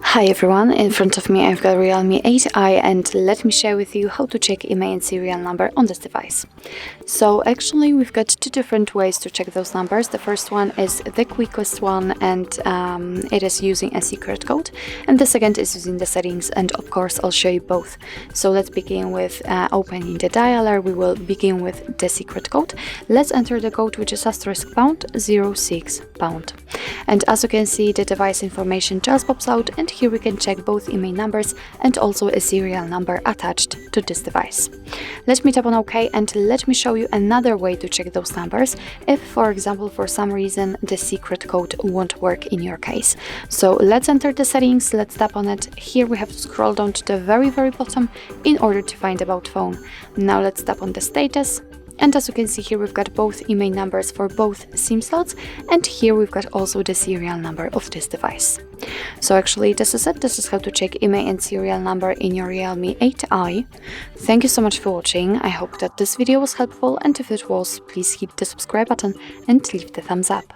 Hi everyone, in front of me I've got REALME 8i and let me share with you how to check IMEI and serial number on this device. So actually we've got two different ways to check those numbers. The first one is the quickest one and it is using a secret code, and the second is using the settings, and of course I'll show you both. So let's begin with opening the dialer. We will begin with the secret code. Let's enter the code, which is *#06#. And as you can see, the device information just pops out, and here we can check both IMEI numbers and also a serial number attached to this device. Let me tap on OK and let me show you another way to check those numbers if, for example, for some reason the secret code won't work in your case. So let's enter the settings, let's tap on it. Here we have to scroll down to the very bottom in order to find about phone. Now let's tap on the status. And as you can see here, we've got both IMEI numbers for both SIM slots, and here we've got also the serial number of this device. So actually this is it. This is how to check IMEI and serial number in your REALME 8i. Thank you so much for watching. I hope that this video was helpful, and if it was, please hit the subscribe button and leave the thumbs up.